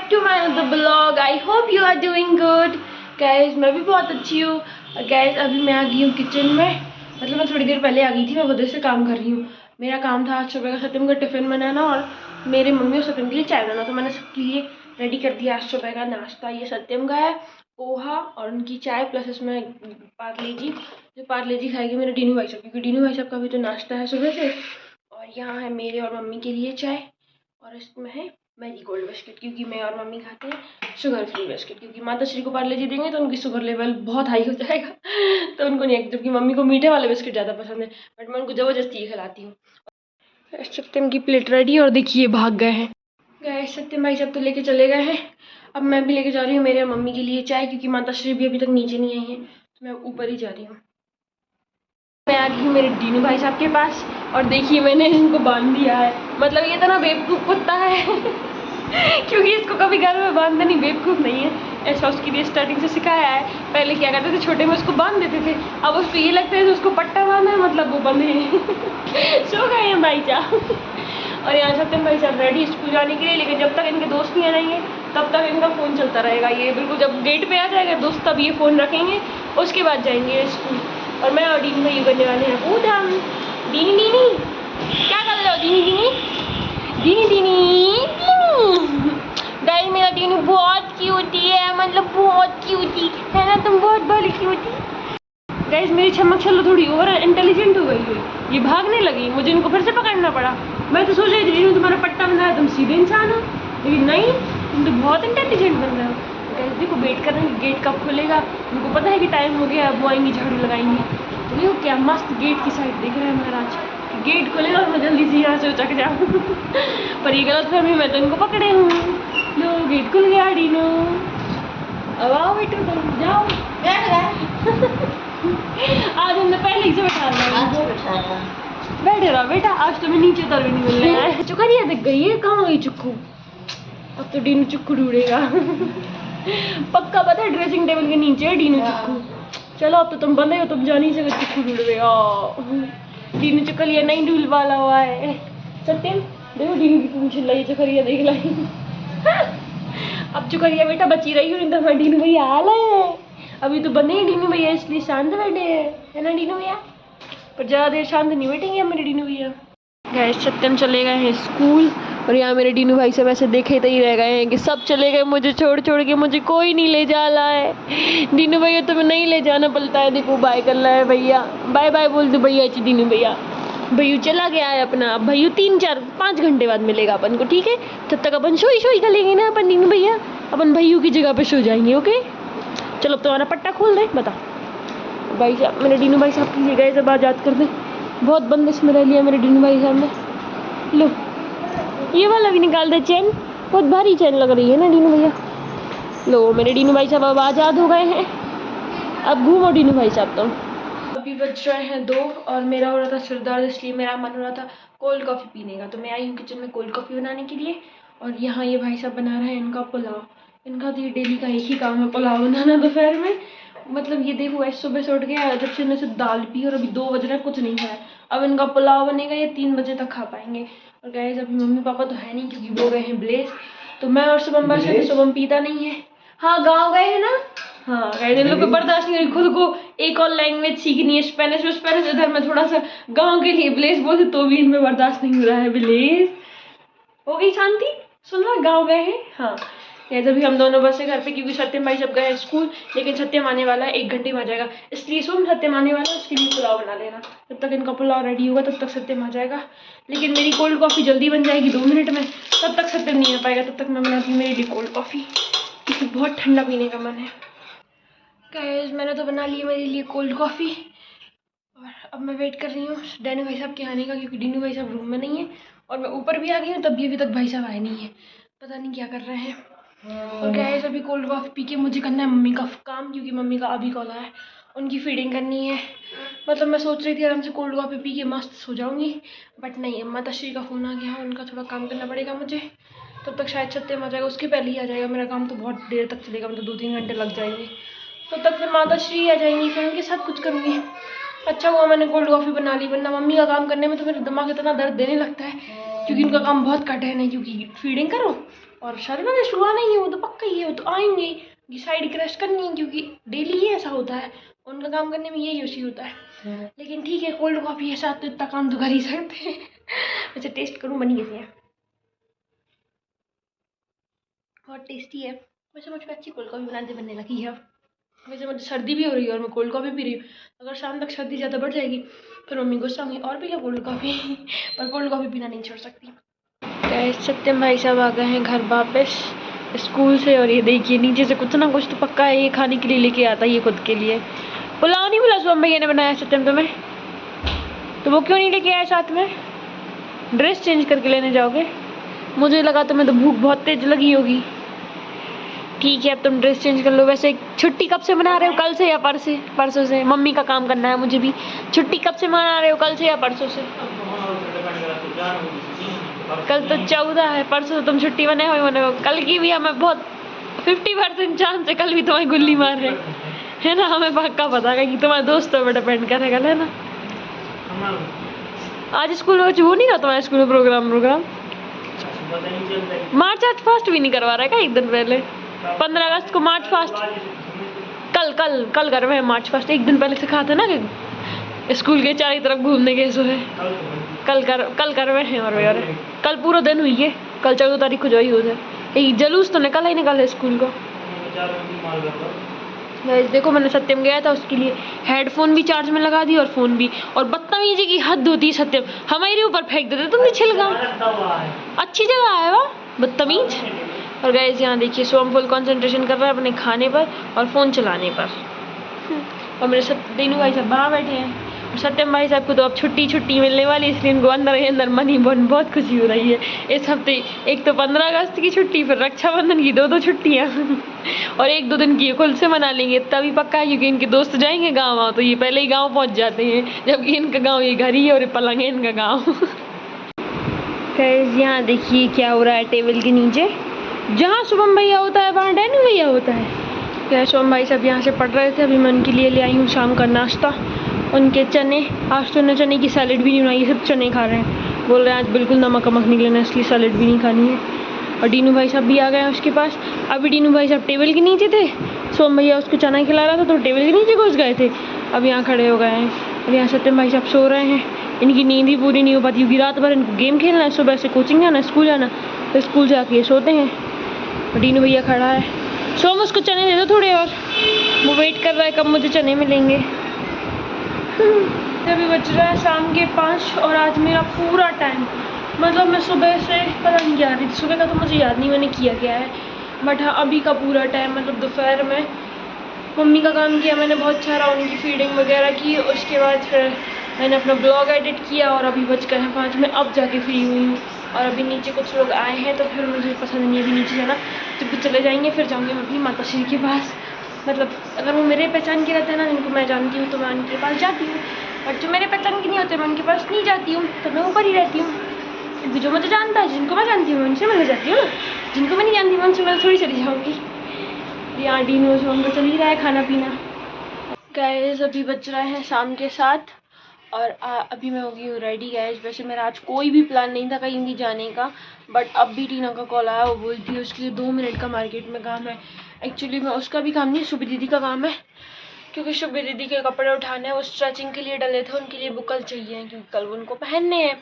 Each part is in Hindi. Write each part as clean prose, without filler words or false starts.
to my another blog. I hope you are doing good. Guys, मैं भी बहुत अच्छी हूँ। और guys, अभी मैं आ गई हूँ किचन में। मतलब मैं थोड़ी देर पहले आ गई थी, मैं उधर से काम कर रही हूँ। मेरा काम था आज सुबह का सत्यम का टिफ़िन बनाना और मेरे मम्मी और सत्यम के लिए चाय बनाना। तो मैंने सबके लिए रेडी कर दिया आज सुबह का नाश्ता। ये सत्यम का है, पोहा और उनकी चाय प्लस इसमें पार्ले जी। जो पार्ले जी खाएगी मेरे डीनू भाई साहब, क्योंकि डीनू भाई साहब का भी तो नाश्ता है सुबह से। और यहाँ है मेरे और मम्मी के लिए चाय और इसमें है मैरी गोल्ड बिस्किट, क्योंकि मैं और मम्मी खाते हैं शुगर फ्री बिस्किट। क्योंकि माता श्री को पार्ले जी देंगे तो उनकी शुगर लेवल बहुत हाई हो जाएगा तो उनको नहीं, जबकि मम्मी को मीठे वाले बिस्किट ज़्यादा पसंद है, बट मैं उनको ज़बरदस्ती ही खिलाती हूँ। सत्यम की प्लेट रेडी और देखिए भाग गए हैं। गए सत्यम भाई सब तो लेके चले गए हैं। अब मैं भी लेके जा रही हूँ मेरे और मम्मी के लिए चाय, क्योंकि माता श्री भी अभी तक नीचे नहीं आई है, तो मैं ऊपर ही जा रही हूँ। मैं आ गई हूँ मेरे डीनू भाई साहब के पास और देखिए मैंने इनको बांध दिया है। मतलब ये तो ना बेवकूफ़ कुत्ता है क्योंकि इसको कभी घर में बांधना नहीं, बेवकूफ़ नहीं है, ऐसा उसके लिए स्टार्टिंग से सिखाया है। पहले क्या करते थे, छोटे में उसको बांध देते थे, अब उसको ये लगता है कि उसको पट्टा बांधना है, मतलब वो बंधे सो गए हैं भाई साहब। और यहाँ सत्यम भाई साहब रेडी स्कूल जाने के लिए, लेकिन जब तक इनके दोस्त नहीं आ जाएंगे तब तक इनका फ़ोन चलता रहेगा। ये बिल्कुल जब गेट पे आ जाएगा दोस्त तब ये फ़ोन रखेंगे, उसके बाद जाएंगे स्कूल। और मैं और डीनी भाई करने वाले हैं पूजा। डीनी डीनी क्या कर रहे हो? डीनी डीनी डीनी डीनी डीनी गाइस, मेरा डीनी बहुत क्यूटी है, मतलब बहुत क्यूटी है ना, तुम बहुत बड़ी क्यूटी। गाइस, मेरी छमक छल्लो थोड़ी ओवर इंटेलिजेंट हो गई है, ये भागने लगी, मुझे इनको फिर से पकड़ना पड़ा। मैं तो सोच रही थी डीनी तुम्हारा पट्टा बंधा है, तुम सीधे इंसान हो, लेकिन नहीं, तुम तो बहुत इंटेलिजेंट बन रहे हो। गाइस देखो, वेट कर रहे हैं गेट कब खुलेगा, उनको पता है कि टाइम हो गया, अब वो आएंगी झाड़ू लगाएंगी। तो देखो क्या मस्त गेट की साइड देख रहे हैं महाराज, गेट खुलेगा और मैं जल्दी से यहाँ से उचक जाऊँ पर ये गलत फहमी, मैं तो इनको पकड़े हूँ। लो गेट खुल गया डीनो, अब आओ बेटो तुम जाओ आज हमने पहले ही से बैठा दिया, बैठे रहो बेटा, आज तुम्हें नीचे उतर भी नहीं मिलने है। चुकरिया दिख गई है, कहाँ गई चुक्कू? अब तो डीनू चुक्कू ढूंढेगा पक्का पता है ड्रेसिंग टेबल के नीचे है डीनू चुक्कू। चलो अब तो तुम बंदे हो, तुम जा नहीं सकते चुक्कू ढूंढ रहे। डीनू चुकलिया नहीं ढूंढ वाला हुआ है। सत्यम देखो डीनू की तुम चिल्लाई, चुकरिया देख लाई अब चुकरिया बेटा बची रही हो, नहीं तो हमारे डीनू भैया हाल है। अभी तो बने ही डीनू भैया, इसलिए शांत बैठे हैं, है ना डीनू भैया? पर ज़्यादा देर शांत नहीं बैठेंगे हमारे डीनू भैया। गैस सत्यम चले गए हैं स्कूल और यहाँ मेरे डीनू भाई सब ऐसे देखे तो ही रह गए हैं कि सब चले गए, मुझे छोड़ छोड़ के, मुझे कोई नहीं ले जा रहा है। डीनू भैया तुम्हें नहीं ले जाना पड़ता है, देखो बाय कर रहा है भैया, बाय बाय बोल दो भैया। अच्छी डीनू भैया, भैया चला गया है अपना, अब भैया 3-4-5 घंटे बाद मिलेगा अपन को, ठीक है? तब तक अपन सोई कर लेंगे ना अपन डीनू भैया, अपन भैया की जगह पे सो जाएंगे। ओके चलो, अब तुम्हारा पट्टा खोल दे, बता भाई साहब। मेरे डीनू भाई साहब के लिए गए सब आजाद कर दे, बहुत बंदिश में रह लिया मेरे डीनू भाई साहब ने। लो ये वाला भी निकाल दे चैन, बहुत भारी चैन लग रही है ना डीनू भैया। लो मेरे डीनू भाई साहब अब आज़ाद हो गए हैं, अब घूमो डीनू भाई साहब तुम। अभी बज रहे हैं 2 और मेरा हो रहा था सिर दर्द, इसलिए मेरा मन हो रहा था कोल्ड कॉफ़ी पीने का। तो मैं आई हूँ किचन में कोल्ड कॉफ़ी बनाने के लिए। और यहाँ ये भाई साहब बना रहे हैं इनका पुलाव। इनका तो ये डेली का एक ही काम है, पुलाव बनाना दोपहर में। मतलब ये देखो ऐसे सुबह से उठ गया, जब से इन्हें सिर्फ दाल पी और अभी 2 बज रहे हैं, कुछ नहीं खाया। अब इनका पुलाव बनेगा, ये 3 बजे तक खा पाएंगे। और गाइस अभी मम्मी पापा तो है नहीं, क्योंकि वो गए हैं ब्लेस। तो मैं और शुभम बस है, शुभम पीता नहीं है। हाँ गाँव गए हैं ना। हाँ गाइस इन लोग को बर्दाश्त नहीं हो रही, खुद को एक और लैंग्वेज सीखनी है, स्पेनिश। इधर मैं थोड़ा सा गाँव के लिए ब्लेस बोलते तो भी इनमें बर्दाश्त नहीं हो रहा है। ब्लेस हो गई शांति, सुन रहा गाँव गए हैं। हाँ यार अभी हम दोनों बस है घर पे, क्योंकि सत्यम भाई सब गए हैं स्कूल, लेकिन सत्यम आने वाला है 1 घंटे में आ जाएगा, इसलिए सुन सत्यम आने वाला है, उसके लिए पुलाव बना लेना। जब तक इनका पुलाव रेडी होगा तब तक सत्यम आ जाएगा। लेकिन मेरी कोल्ड कॉफ़ी जल्दी बन जाएगी 2 मिनट में, तब तक सत्यम नहीं आ पाएगा। तब तक मैं बनाती हूँ मेरे लिए कोल्ड कॉफ़ी, क्योंकि बहुत ठंडा पीने का मन है। गाइस मैंने तो बना ली मेरे लिए कोल्ड कॉफ़ी और अब मैं वेट कर रही हूँ डीनू भाई साहब के आने का, क्योंकि डीनू भाई साहब रूम में नहीं है। और मैं ऊपर भी आ गई हूँ, तब भी अभी तक भाई साहब आए नहीं है, पता नहीं क्या कर रहे हैं। और गाइस अभी कोल्ड कॉफ़ी पी के मुझे करना है मम्मी का काम, क्योंकि मम्मी का अभी कॉल आया है, उनकी फीडिंग करनी है। मतलब मैं सोच रही थी आराम से कोल्ड कॉफ़ी पी के मस्त सो जाऊँगी, बट नहीं, माता श्री का फ़ोन आ गया, उनका थोड़ा काम करना पड़ेगा मुझे। तब तक शायद सत्यम आ जाएगा, उसके पहले ही आ जाएगा। मेरा काम तो बहुत देर तक चलेगा, मतलब 2-3 घंटे लग जाएंगे। तब तक फिर माता श्री आ जाएंगी, फिर उनके साथ कुछ करूँगी। अच्छा हुआ मैंने कोल्ड कॉफ़ी बना ली, वरना मम्मी का काम करने में तो मेरा दिमाग इतना दर्द देने लगता है, क्योंकि उनका काम बहुत कठिन है। क्योंकि फीडिंग करो, और शादिमा ने सुबह नहीं है, वो तो पक्का ही है, वो तो आएंगे ये साइड क्रैश करनी है, क्योंकि डेली ही ऐसा होता है, उनका काम करने में यही इश्यू होता है। लेकिन ठीक है, कोल्ड कॉफ़ी है साथ तो इतना काम तो कर ही सकते हैं। वैसे टेस्ट करूँ बनी कैसी है, बहुत टेस्टी है। वैसे मुझ पर अच्छी कोल्ड कॉफ़ी बनने लगी है। वैसे मुझे सर्दी भी हो रही है और मैं कोल्ड कॉफ़ी पी रही हूँ। अगर शाम तक सर्दी ज़्यादा बढ़ जाएगी फिर मम्मी गुस्सा होंगी और पी लो कोल्ड कॉफ़ी। पर कोल्ड कॉफ़ी पीना नहीं छोड़ सकती। सत्यम भाई साहब आ गए हैं घर वापस स्कूल से, और ये देखिए नीचे से कुछ ना कुछ तो पक्का है ये खाने के लिए लेके आता है, ये खुद के लिए। पुलाव नहीं बोला सोम भैया ने बनाया सत्यम तुम्हें, तो वो क्यों नहीं लेके आए साथ में? ड्रेस चेंज करके लेने जाओगे? मुझे लगा तुम्हें तो भूख बहुत तेज लगी होगी। ठीक है अब तुम ड्रेस चेंज कर लो। वैसे छुट्टी कब से मना रहे हो, कल से या परसों से? मम्मी का काम करना है मुझे भी। छुट्टी कब से मना रहे हो, कल से या परसों से? कल तो 14 है, परसों तो तुम छुट्टी बने हुए हो। कल की भी हमें बहुत 50% चांस है कल भी तुम्हें गुल्ली मार रहे है ना, हमें पक्का पता है कि तुम्हारे दोस्तों पर डिपेंड करेगा, है ना। आज स्कूल में वो नहीं रहा तुम्हारे स्कूल में प्रोग्राम मार्च आज फास्ट भी नहीं करवा रहा है क्या? एक दिन पहले 15 अगस्त को मार्च फास्ट, कल कर रहे हैं मार्च फास्ट। एक दिन पहले सिखाते ना कि स्कूल के चारों तरफ घूमने के सो है, कल कर रहे हैं। और कल पूरा दिन हुई है, कल 14 तारीख को जो ही हो जाए। जलूस तो निकला ही निकल है स्कूल को। देखो मैंने सत्यम गया था उसके लिए हेडफोन भी चार्ज में लगा दी और फोन भी, और बदतमीजी की हद होती है सत्यम, हमारे ऊपर फेंक देते तुमने छिलका। अच्छी जगह आया हुआ बदतमीज। और गाइस यहाँ देखिए सोम फुल कंसंट्रेशन कर रहा है अपने खाने पर और फ़ोन चलाने पर। और मेरे दीनू भाई साहब बाहर बैठे हैं। और सत्यम भाई साहब को तो अब छुट्टी मिलने वाली, इसलिए इनको अंदर मन ही बहुत खुशी हो रही है। इस हफ्ते एक तो 15 अगस्त की छुट्टी, फिर रक्षाबंधन की दो छुट्टियाँ और 1-2 दिन की खुल से मना लेंगे तभी पक्का है, क्योंकि इनके दोस्त जाएंगे गाँव, तो ये पहले ही गाँव पहुँच जाते हैं, जबकि इनका गाँव ये घर ही है और पलंग है इनका गाँव। यहाँ देखिए क्या हो रहा है टेबल के नीचे, जहाँ शुभम भैया होता है वहाँ डैनू भैया होता है। क्या शुभम भाई सब यहाँ से पढ़ रहे थे, अभी मैं उनके लिए ले आई हूँ शाम का नाश्ता। उनके चने, आज तो उन्होंने चने की सैलेड भी नहीं बनाई, सिर्फ चने खा रहे हैं। बोल रहे हैं आज बिल्कुल नमक नहीं लेना, इसलिए सैलेड भी नहीं खानी है। और डीनू भाई साहब भी आ गए हैं उसके पास। अभी डीनू भाई साहब टेबल के नीचे थे, सोम भैया उसको चना खिला रहा था तो टेबल के नीचे घुस गए थे, अब यहाँ खड़े हो गए हैं। और यहाँ सत्यम भाई साहब सो रहे हैं, इनकी नींद ही पूरी नहीं हो पाती क्योंकि रात भर इनको गेम खेलना है, सुबह से कोचिंग जाना, स्कूल जाना, तो स्कूल जाके सोते हैं। और डीनू भैया खड़ा है, सोम उसको चने दे दो थोड़े और, वो वेट कर रहा है कब मुझे चने मिलेंगे। अभी बज रहा है शाम के 5 और आज मेरा पूरा टाइम, मतलब मैं सुबह से पता नहीं क्या रही थी, सुबह का तो मुझे याद नहीं मैंने किया क्या है, बट हाँ अभी का पूरा टाइम मतलब दोपहर में मम्मी का काम किया मैंने बहुत सारा, उनकी फीडिंग वगैरह की, उसके बाद फिर मैंने अपना ब्लॉग एडिट किया और अभी बज गए हैं 5, मैं अब जाके फ्री हुई हूँ। और अभी नीचे कुछ लोग आए हैं तो फिर मुझे पसंद नहीं है अभी नीचे जाना, जब चले जाएंगे फिर जाऊँगी मैं अपनी माता श्री के पास। मतलब अगर वो मेरे पहचान के रहते हैं ना, जिनको मैं जानती हूँ तो मैं उनके पास जाती हूँ, बट जो मेरे पहचान के नहीं होते मैं उनके पास नहीं जाती हूँ, तो मैं ऊपर ही रहती हूँ। क्योंकि जो मुझे जानता है, जिनको मैं जानती हूँ उनसे मिलने जाती हूँ ना, जिनको मैं नहीं जानती हूँ उनसे मैं थोड़ी चली जाऊँगी। यहाँ डीनोज उनको चल ही रहा है खाना पीना। गाइस अभी बज रहे हैं शाम के 7 और अभी मैं हो गई हूँ रेडी। गाइस वैसे मेरा आज कोई भी प्लान नहीं था कहीं भी जाने का, बट अब भी टीना का कॉल आया, वो बोलती है उसके लिए 2 मिनट का मार्केट में काम है। एक्चुअली में उसका भी काम नहीं, शुभ दीदी का काम है, क्योंकि शुभ दीदी के कपड़े उठाने वो स्ट्रेचिंग के लिए डले थे, उनके लिए वो कल चाहिए क्योंकि कल उनको पहनने हैं।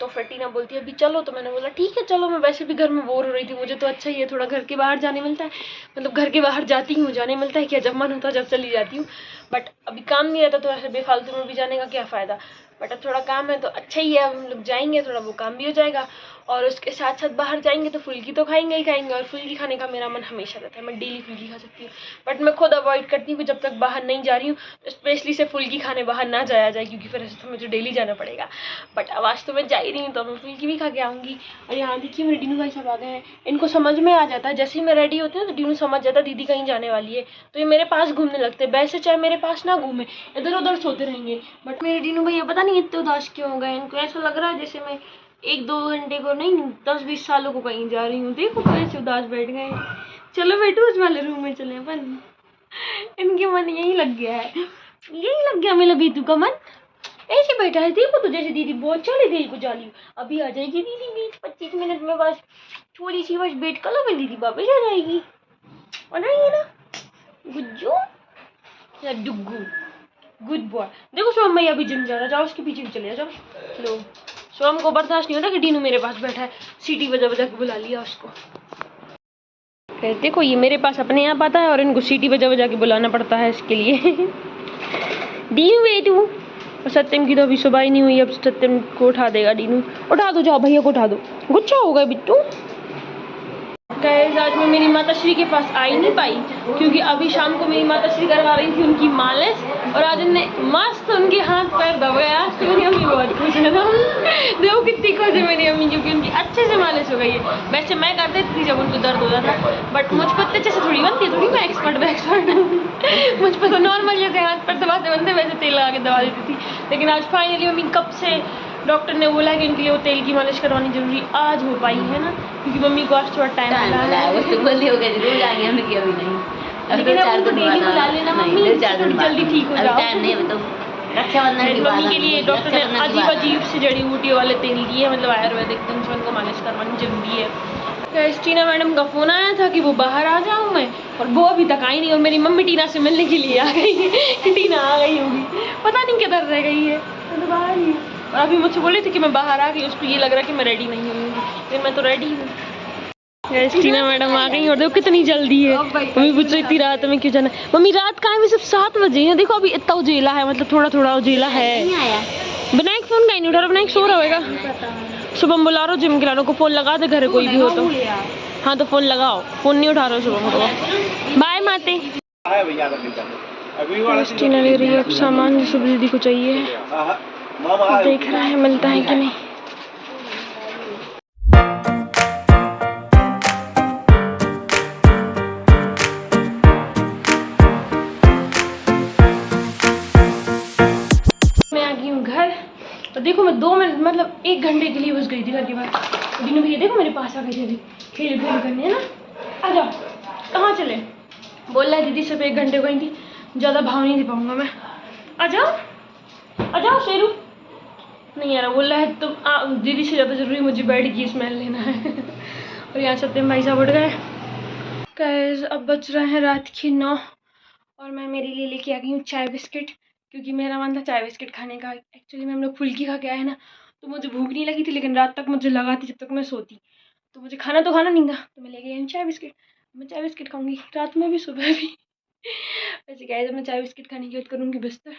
तो फिर टीना बोलती है अभी चलो, तो मैंने बोला ठीक है चलो। मैं वैसे भी घर में बोर हो रही थी, मुझे तो अच्छा ही है थोड़ा घर के बाहर जाने मिलता है, मतलब घर के बाहर जाती हूँ जाने मिलता है, क्या जब मन होता है जब चली जाती हूँ, बट अभी काम नहीं रहता तो ऐसे बेफालतू में भी जाने का क्या फ़ायदा। बट अब थोड़ा काम है तो अच्छा ही है, अब हम लोग जाएंगे थोड़ा वो काम भी हो जाएगा, और उसके साथ साथ बाहर जाएंगे तो फुल्की तो खाएंगे ही खाएंगे, और फुल्की खाने का मेरा मन हमेशा रहता है, मैं डेली फुल्की खा सकती हूँ, बट मैं खुद अवॉइड करती हूँ कि जब तक बाहर नहीं जा रही हूँ तो स्पेशली से फुल्की खाने बाहर ना जाया जाए, क्योंकि फिर ऐसे तो मुझे डेली जाना पड़ेगा। बट अब आज तो मैं जा ही रही हूँ तो मैं फुल्की भी खा के आऊँगी। और यहाँ देखिए मेरे डीनू भाई साहब आ गए हैं, इनको समझ में आ जाता है जैसे ही मैं रेडी होती हूँ तो डीनू समझ जाता है दीदी कहीं जाने वाली है, तो ये मेरे पास घूमने लगते हैं। वैसे चाहे मेरे पास ना घूमे, इधर उधर सोते रहेंगे, बट मेरे डीनू भैया पता नहीं इतने उदास क्यों हो गए, इनको ऐसा लग रहा है जैसे मैं 1-2 घंटे को नहीं 10-20 सालों को कहीं जा रही हूँ। देखो कैसे उदास बैठ गए। चलो बेटू उस वाले रूम में चले अपन, इनके मन यही लग गया है, यही लग गया मेरा बीतू का मन। ऐसे बैठा है, देखो तो जैसे दीदी बहुत चले देर को जाली। अभी आ जाएगी दीदी 20-25 मिनट में, बस थोड़ी सी बस वेट कर लो, फिर दीदी वापस आ जाएगी। और नहीं ना गुज्जू या डुग्गू, गुड बॉय। देखो सोम भैया अभी जिम जा रहा, जाओ उसके पीछे भी चले जाओ। लो सोम को बर्दाश्त नहीं होता कि डीनू मेरे पास बैठा है, सीटी बजा बजा के बुला लिया उसको। देखो ये मेरे पास अपने आप आता है और इनको सीटी बजा बजा के बुलाना पड़ता है इसके लिए। डीनू बेटू, और सत्यम की तो अभी सुबह ही नहीं हुई, अब सत्यम को उठा देगा डीनू। उठा दो, जाओ भैया को उठा दो, गुच्छा हो गया बिट्टू। गाइस आज मैं मेरी माताश्री के पास आ ही नहीं पाई क्योंकि अभी शाम को मेरी माताश्री करवा रही थी उनकी मालिश, और आज उनने मस्त उनके हाथ पैर दबाए। आज तो मेरी अम्मी बहुत खुश है ना, देखो कितनी खुश है मेरी अम्मी, क्योंकि उनकी अच्छे से मालिश हो गई है। वैसे मैं कर देती थी जब उनको दर्द होता था, बट मुझ पर अच्छे से थोड़ी बनती है, थोड़ी मैं एक्सपर्ट हूँ। मुझ पर तो नॉर्मल जैसे हाथ पैर दबाते बनते वैसे तेल लगा के दबा देती थी। लेकिन आज फाइनली मम्मी कब से डॉक्टर ने बोला कि उनके लिए वो तेल की मालिश करवानी जरूरी आज हो पाई है ना, क्योंकि मम्मी को आज थोड़ा टाइम लगा है। वो तो बोली हो गई जरूर आएंगे, हमने किया भी नहीं। लेकिन अब उनको डेली बुला लेना मम्मी, थोड़ी जल्दी ठीक हो जाओ। टाइम नहीं है तो रक्षाबंधन की मम्मी के लिए डॉक्टर ने अजीब अजीब से जड़ी बूटियों वाले तेल दिए, मतलब आयुर्वेदिक, तो उनको मालिश करवानी जरूरी है। टीना मैडम का फोन आया था कि वो बाहर आ जाऊँ मैं, और वो अभी तक आई नहीं, और मेरी मम्मी टीना से मिलने के लिए आ गई। टीना आ गई होगी, पता नहीं किधर रह गई है, तो बाहर ही। और अभी मुझसे बोली थी कि मैं बाहर आ गई, उसको ये लग रहा है कि मैं रेडी नहीं हूँ, लेकिन मैं तो रेडी हूँ। टीना मैडम आ गई, और देखो कितनी जल्दी है। मम्मी पूछ रही थी रात में क्यों जाना। मम्मी रात का है, सिर्फ 7 बजे है, देखो अभी इतना उजेला है, मतलब थोड़ा थोड़ा उजेला है। विनायक फोन का नहीं उठा रहा, विनायक सो रहा होगा। शुभम बुला रहा जिम के लानों को, फोन लगा दे घर कोई भी हो तो। हाँ तो फोन लगाओ, फोन नहीं उठा रहा शुभम को। बाय माते। टीना ले रही है अब सामान जो सुबह दीदी को चाहिए, देख रहा है मिलता है कि नहीं। मैं आ गई हूँ घर, और देखो मैं 2 मिनट मतलब 1 घंटे के लिए बस गई थी घर के बाहर। दिनों भैया देखो मेरे पास आ गए थे अभी, खेल करने है ना। आ जाओ, कहाँ चले? बोल रहा है दीदी सिर्फ 1 घंटे गई थी, ज़्यादा भाव नहीं दे पाऊंगा मैं। आ जाओ शेरू। नहीं यार, बोल रहा है तो दीदी से ज़्यादा ज़रूरी मुझे बेड की स्मेल लेना है। और यहाँ सत्यम भाई साहब उठ गए। गाइस अब बज रहे हैं रात के 9, और मैं मेरे लिए लेके आ गई हूँ चाय बिस्किट, क्योंकि मेरा मन था चाय बिस्किट खाने का। एक्चुअली में हम लोग फुल्की खा के आए ना, तो मुझे भूख नहीं लगी थी, लेकिन रात तक मुझे लगा थी जब तक मैं सोती, तो मुझे खाना नहीं था, तो मैं लेके आई हूँ चाय बिस्किट। मैं चाय बिस्किट खाऊंगी रात में भी, सुबह भी। वैसे क्या है, जब मैं चाय बिस्किट खाने की बात करूँगी बिस्तर,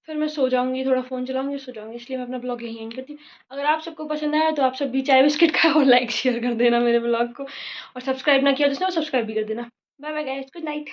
फिर मैं सो जाऊँगी, थोड़ा फ़ोन चलाऊँगी, सो जाऊँगी। इसलिए मैं अपना ब्लॉग यहीं एंड करती हूँ। अगर आप सबको पसंद आया तो आप सब भी चाय बिस्किट खाओ और लाइक शेयर कर देना मेरे ब्लॉग को, और सब्सक्राइब ना किया जिसने वो सब्सक्राइब भी कर देना। Bye bye guys, good night.